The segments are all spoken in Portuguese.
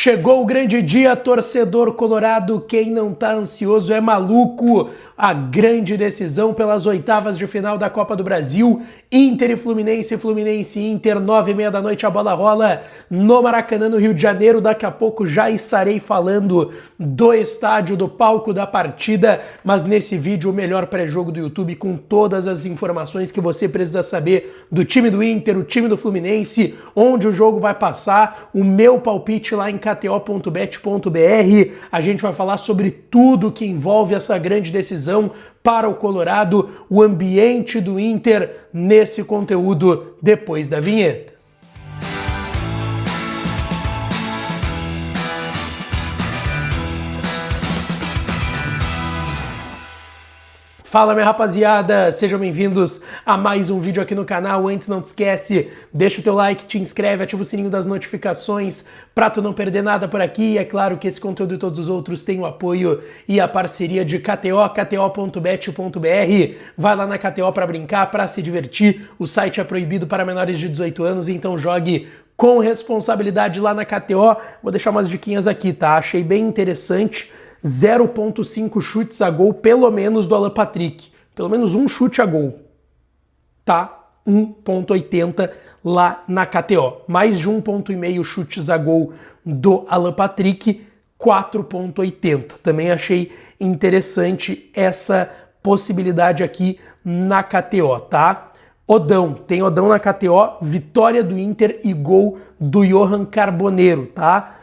Chegou o grande dia, torcedor colorado, quem não tá ansioso é maluco. A grande decisão pelas oitavas de final da Copa do Brasil, Inter e Fluminense, Fluminense e Inter, 9h30 da noite a bola rola no Maracanã, no Rio de Janeiro. Daqui a pouco já estarei falando do estádio, do palco da partida, mas nesse vídeo o melhor pré-jogo do YouTube com todas as informações que você precisa saber do time do Inter, o time do Fluminense, onde o jogo vai passar, o meu palpite lá em kto.bet.br. A gente vai falar sobre tudo que envolve essa grande decisão para o Colorado, o ambiente do Inter nesse conteúdo depois da vinheta. Fala, minha rapaziada, sejam bem-vindos a mais um vídeo aqui no canal. Antes, não te esquece, deixa o teu like, te inscreve, ativa o sininho das notificações pra tu não perder nada por aqui. E é claro que esse conteúdo e todos os outros têm o apoio e a parceria de KTO, kto.bet.br. Vai lá na KTO pra brincar, pra se divertir. O site é proibido para menores de 18 anos, então jogue com responsabilidade lá na KTO. Vou deixar umas diquinhas aqui, tá? Achei bem interessante. 0,5 chutes a gol, pelo menos, do Alan Patrick. Pelo menos um chute a gol. Tá? 1,80 lá na KTO. Mais de 1,5 chutes a gol do Alan Patrick, 4,80. Também achei interessante essa possibilidade aqui na KTO, tá? Odão. Tem Odão na KTO, vitória do Inter e gol do Johan Carboneiro, tá?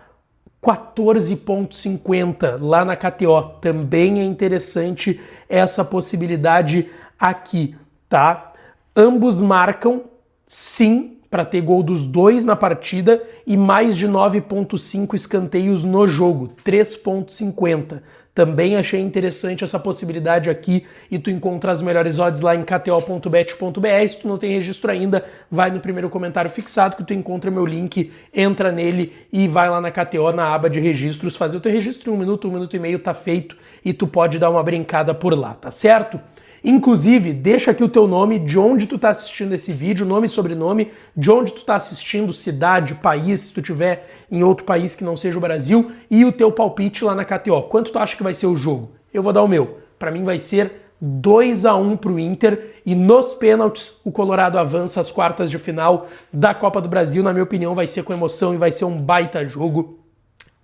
14,50 lá na KTO. Também é interessante essa possibilidade aqui, tá? Ambos marcam, sim, para ter gol dos dois na partida e mais de 9,5 escanteios no jogo, 3,50. Também achei interessante essa possibilidade aqui e tu encontra as melhores odds lá em kto.bet.br. Se tu não tem registro ainda, vai no primeiro comentário fixado que tu encontra meu link, entra nele e vai lá na KTO, na aba de registros, fazer o teu registro em 1 minuto e meio tá feito e tu pode dar uma brincada por lá, tá certo? Inclusive, deixa aqui o teu nome, de onde tu tá assistindo esse vídeo, nome e sobrenome, de onde tu tá assistindo, cidade, país, se tu tiver em outro país que não seja o Brasil, e o teu palpite lá na KTO. Quanto tu acha que vai ser o jogo? Eu vou dar o meu. Para mim vai ser 2-1 pro Inter e nos pênaltis o Colorado avança às quartas de final da Copa do Brasil. Na minha opinião vai ser com emoção e vai ser um baita jogo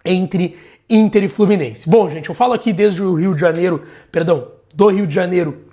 entre Inter e Fluminense. Bom, gente, eu falo aqui desde o Rio de Janeiro, do Rio de Janeiro,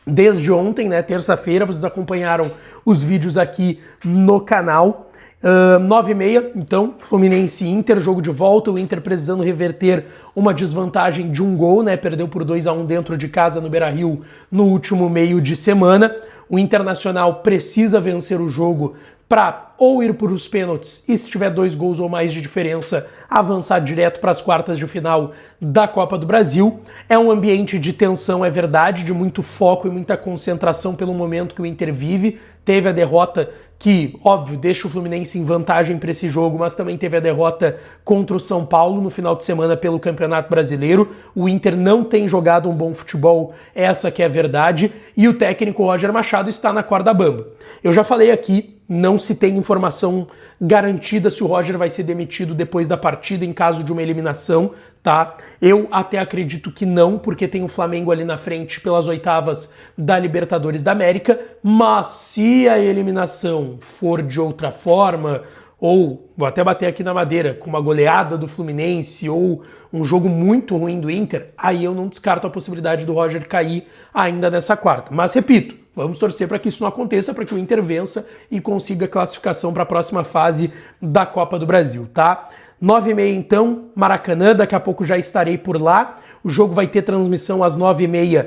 desde ontem, né, terça-feira. Vocês acompanharam os vídeos aqui no canal. 9h30, então, Fluminense e Inter, jogo de volta, o Inter precisando reverter uma desvantagem de um gol, né, perdeu por 2-1 dentro de casa no Beira-Rio no último meio de semana. O Internacional precisa vencer o jogo para ou ir para os pênaltis e, se tiver 2 gols ou mais de diferença, avançar direto para as quartas de final da Copa do Brasil. É um ambiente de tensão, é verdade, de muito foco e muita concentração pelo momento que o Inter vive. Teve a derrota que, óbvio, deixa o Fluminense em vantagem para esse jogo, mas também teve a derrota contra o São Paulo no final de semana pelo Campeonato Brasileiro. O Inter não tem jogado um bom futebol, essa que é a verdade, e o técnico Roger Machado está na corda bamba. Eu já falei aqui, não se tem informação garantida se o Roger vai ser demitido depois da partida em caso de uma eliminação, tá? Eu até acredito que não, porque tem o Flamengo ali na frente pelas oitavas da Libertadores da América, mas se a eliminação for de outra forma, ou, vou até bater aqui na madeira, com uma goleada do Fluminense ou um jogo muito ruim do Inter, aí eu não descarto a possibilidade do Roger cair ainda nessa quarta. Mas, repito, vamos torcer para que isso não aconteça, para que o Inter vença e consiga classificação para a próxima fase da Copa do Brasil, tá? 9h30 então, Maracanã, daqui a pouco já estarei por lá. O jogo vai ter transmissão às 9h30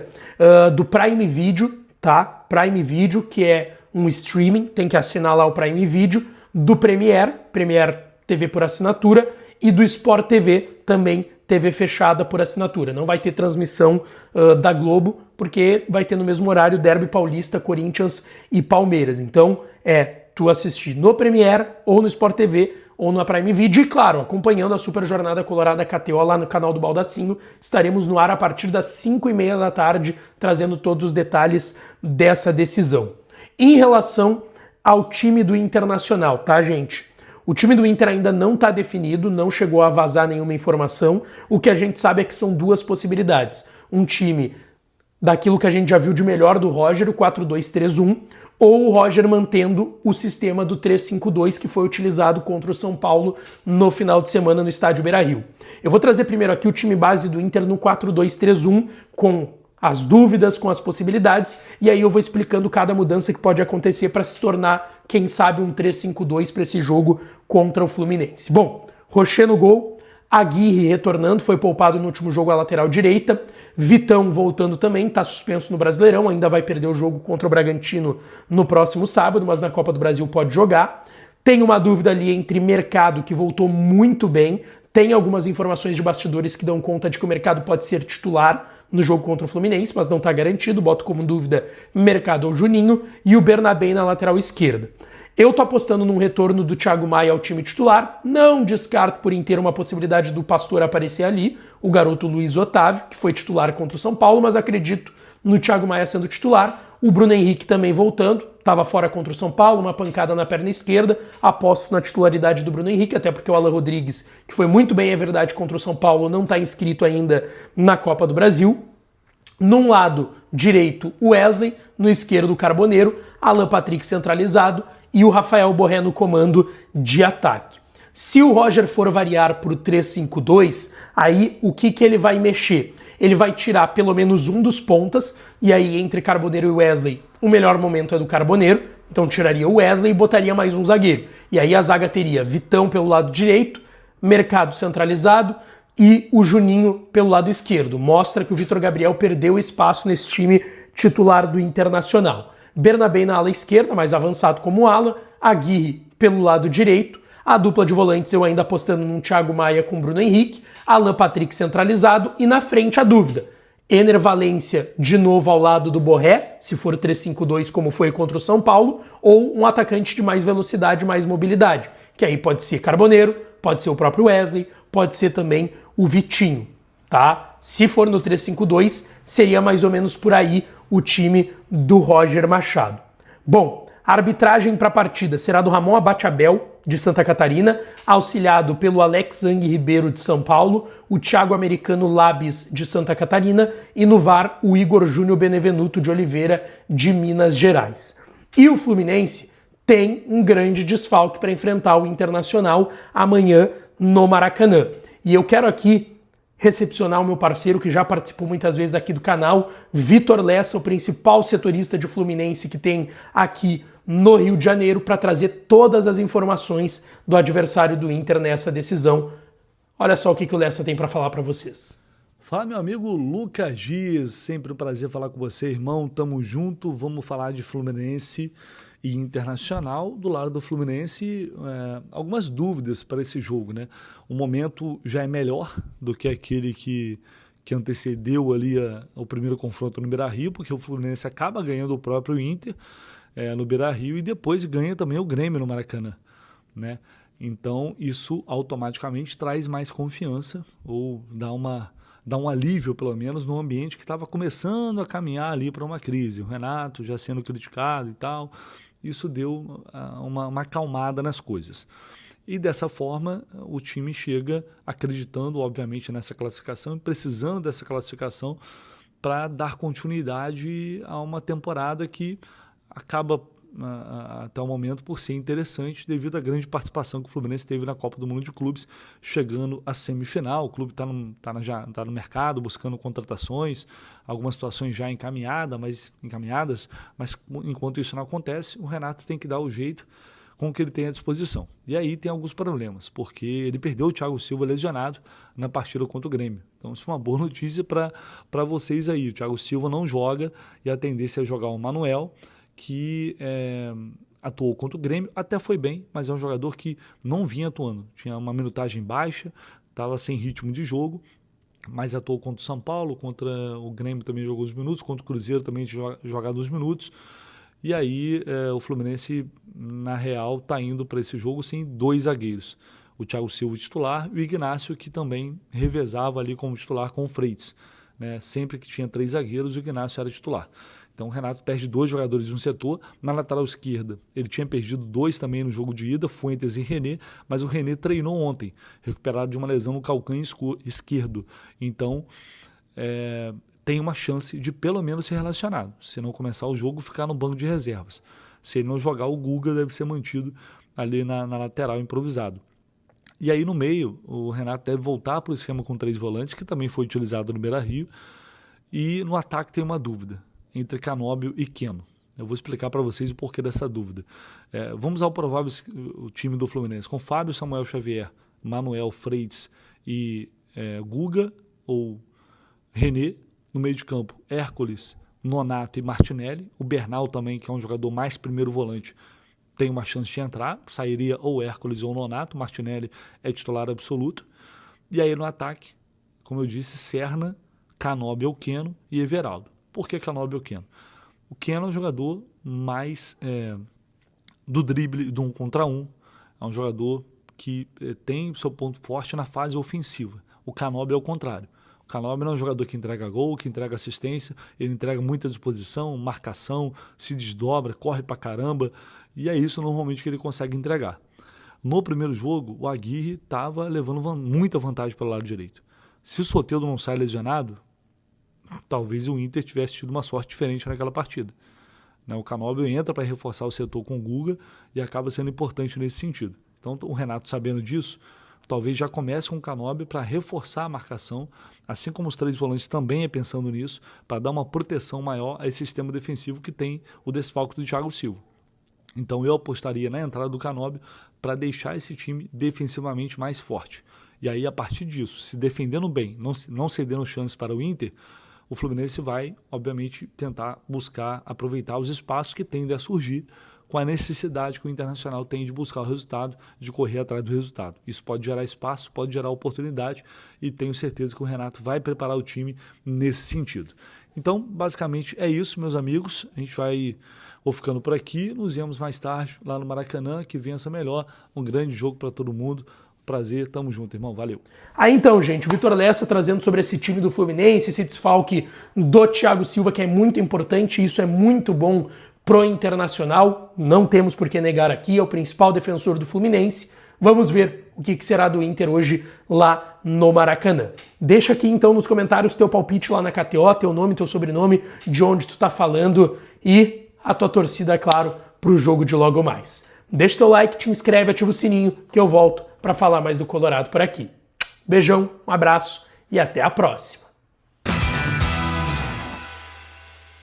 do Prime Video, tá? Prime Video, que é um streaming, tem que assinar lá o Prime Video, do Premiere TV por assinatura, e do Sport TV, também TV fechada por assinatura. Não vai ter transmissão da Globo, porque vai ter no mesmo horário Derby Paulista, Corinthians e Palmeiras. Então tu assistir no Premiere ou no Sport TV ou na Prime Video e, claro, acompanhando a Super Jornada Colorada KTO lá no canal do Baldacinho. Estaremos no ar a partir das 5h30 da tarde, trazendo todos os detalhes dessa decisão. Em relação ao time do Internacional, tá, gente? O time do Inter ainda não está definido, não chegou a vazar nenhuma informação. O que a gente sabe é que são duas possibilidades. Um time daquilo que a gente já viu de melhor do Roger, o 4-2-3-1, ou o Roger mantendo o sistema do 3-5-2 que foi utilizado contra o São Paulo no final de semana no estádio Beira-Rio. Eu vou trazer primeiro aqui o time base do Inter no 4-2-3-1 com as dúvidas, com as possibilidades, e aí eu vou explicando cada mudança que pode acontecer para se tornar, quem sabe, um 3-5-2 para esse jogo contra o Fluminense. Bom, Rocher no gol, Aguirre retornando, foi poupado no último jogo à lateral direita, Vitão voltando também, está suspenso no Brasileirão, ainda vai perder o jogo contra o Bragantino no próximo sábado, mas na Copa do Brasil pode jogar. Tem uma dúvida ali entre Mercado, que voltou muito bem, tem algumas informações de bastidores que dão conta de que o Mercado pode ser titular no jogo contra o Fluminense, mas não está garantido, boto como dúvida Mercado ou Juninho, e o Bernabé na lateral esquerda. Eu tô apostando num retorno do Thiago Maia ao time titular, não descarto por inteiro uma possibilidade do Pastor aparecer ali, o garoto Luiz Otávio, que foi titular contra o São Paulo, mas acredito no Thiago Maia sendo titular, o Bruno Henrique também voltando, estava fora contra o São Paulo, uma pancada na perna esquerda, aposto na titularidade do Bruno Henrique, até porque o Alan Rodrigues, que foi muito bem, é verdade, contra o São Paulo, não está inscrito ainda na Copa do Brasil. Num lado direito, o Wesley, no esquerdo, o Carboneiro, Alan Patrick centralizado e o Rafael Borré no comando de ataque. Se o Roger for variar para o 3-5-2, aí o que ele vai mexer? Ele vai tirar pelo menos um dos pontas, e aí entre Carboneiro e Wesley, o melhor momento é do Carboneiro, então tiraria o Wesley e botaria mais um zagueiro. E aí a zaga teria Vitão pelo lado direito, Mercado centralizado, e o Juninho pelo lado esquerdo. Mostra que o Vitor Gabriel perdeu espaço nesse time titular do Internacional. Bernabé na ala esquerda, mais avançado como ala, Aguirre pelo lado direito, a dupla de volantes eu ainda apostando num Thiago Maia com Bruno Henrique, Alan Patrick centralizado e na frente a dúvida. Ener Valencia de novo ao lado do Borré, se for 3-5-2 como foi contra o São Paulo, ou um atacante de mais velocidade, mais mobilidade, que aí pode ser Carboneiro, pode ser o próprio Wesley, pode ser também o Vitinho, tá? Se for no 3-5-2, seria mais ou menos por aí o time do Roger Machado. Bom, a arbitragem para a partida será do Ramon Abateabel, de Santa Catarina, auxiliado pelo Alex Zang Ribeiro, de São Paulo, o Thiago Americano Labis, de Santa Catarina, e no VAR o Igor Júnior Benevenuto de Oliveira, de Minas Gerais. E o Fluminense tem um grande desfalque para enfrentar o Internacional amanhã no Maracanã. E eu quero aqui recepcionar o meu parceiro que já participou muitas vezes aqui do canal, Vitor Lessa, o principal setorista de Fluminense que tem aqui no Rio de Janeiro, para trazer todas as informações do adversário do Inter nessa decisão. Olha só o que o Lessa tem para falar para vocês. Fala, meu amigo Lucas Dias, sempre um prazer falar com você, irmão, tamo junto, vamos falar de Fluminense e Internacional. Do lado do Fluminense, algumas dúvidas para esse jogo, né? O momento já é melhor do que aquele que antecedeu ali o primeiro confronto no Beira-Rio, porque o Fluminense acaba ganhando o próprio Inter no Beira-Rio e depois ganha também o Grêmio no Maracanã, né? Então isso automaticamente traz mais confiança ou dá um alívio, pelo menos, no ambiente que estava começando a caminhar ali para uma crise. O Renato já sendo criticado e tal, isso deu uma acalmada nas coisas. E dessa forma o time chega acreditando, obviamente, nessa classificação e precisando dessa classificação para dar continuidade a uma temporada que acaba até o momento por ser interessante devido à grande participação que o Fluminense teve na Copa do Mundo de Clubes, chegando à semifinal. O clube tá no mercado buscando contratações, algumas situações já encaminhadas, mas enquanto isso não acontece, o Renato tem que dar o jeito com o que ele tem à disposição. E aí tem alguns problemas, porque ele perdeu o Thiago Silva lesionado na partida contra o Grêmio. Então isso é uma boa notícia para vocês aí. O Thiago Silva não joga e a tendência é jogar o Manuel, que atuou contra o Grêmio, até foi bem, mas é um jogador que não vinha atuando. Tinha uma minutagem baixa, estava sem ritmo de jogo, mas atuou contra o São Paulo, contra o Grêmio também jogou os minutos, contra o Cruzeiro também jogado os minutos. E aí o Fluminense, na real, está indo para esse jogo sem dois zagueiros. O Thiago Silva titular e o Ignacio, que também revezava ali como titular com o Freitas, né? Sempre que tinha três zagueiros, o Ignacio era titular. Então o Renato perde 2 jogadores de um setor. Na lateral esquerda, ele tinha perdido 2 também no jogo de ida, Fuentes e René, mas o René treinou ontem, recuperado de uma lesão no calcanhar esquerdo. Então tem uma chance de pelo menos ser relacionado. Se não começar o jogo, ficar no banco de reservas. Se ele não jogar, o Guga deve ser mantido ali na lateral improvisado. E aí no meio, o Renato deve voltar para o esquema com 3 volantes, que também foi utilizado no Beira-Rio. E no ataque tem uma dúvida entre Canóbio e Keno. Eu vou explicar para vocês o porquê dessa dúvida. Vamos ao provável o time do Fluminense, com Fábio, Samuel Xavier, Manuel, Freitas e Guga ou René. No meio de campo, Hércules, Nonato e Martinelli. O Bernal também, que é um jogador mais primeiro volante, tem uma chance de entrar. Sairia ou Hércules ou Nonato. Martinelli é titular absoluto. E aí no ataque, como eu disse, Serna, Canóbio ou Keno e Everaldo. Por que Canóbio ou Keno? O Keno é um jogador mais do drible do 1 contra 1. É um jogador que tem o seu ponto forte na fase ofensiva. O Canóbio é o contrário. O Canóbio não é um jogador que entrega gol, que entrega assistência. Ele entrega muita disposição, marcação, se desdobra, corre pra caramba. E é isso normalmente que ele consegue entregar. No primeiro jogo, o Aguirre estava levando muita vantagem pelo lado direito. Se o Soteldo não sai lesionado, talvez o Inter tivesse tido uma sorte diferente naquela partida. O Canóbio entra para reforçar o setor com o Guga e acaba sendo importante nesse sentido. Então o Renato, sabendo disso, talvez já comece com o Canóbio para reforçar a marcação, assim como os 3 volantes também pensando nisso, para dar uma proteção maior a esse sistema defensivo que tem o desfalque do Thiago Silva. Então eu apostaria na entrada do Canóbio para deixar esse time defensivamente mais forte. E aí, a partir disso, se defendendo bem, não cedendo chances para o Inter, o Fluminense vai, obviamente, tentar buscar aproveitar os espaços que tendem a surgir com a necessidade que o Internacional tem de buscar o resultado, de correr atrás do resultado. Isso pode gerar espaço, pode gerar oportunidade e tenho certeza que o Renato vai preparar o time nesse sentido. Então, basicamente, é isso, meus amigos. A gente vou ficando por aqui. Nos vemos mais tarde lá no Maracanã. Que vença melhor. Um grande jogo para todo mundo. Prazer, tamo junto, irmão. Valeu. Aí então, gente, o Vitor Lessa trazendo sobre esse time do Fluminense, esse desfalque do Thiago Silva, que é muito importante, isso é muito bom pro Internacional, não temos por que negar aqui, é o principal defensor do Fluminense. Vamos ver o que será do Inter hoje lá no Maracanã. Deixa aqui então nos comentários teu palpite lá na KTO, teu nome, teu sobrenome, de onde tu tá falando e a tua torcida, é claro, pro jogo de logo mais. Deixa teu like, te inscreve, ativa o sininho que eu volto para falar mais do Colorado por aqui. Beijão, um abraço e até a próxima.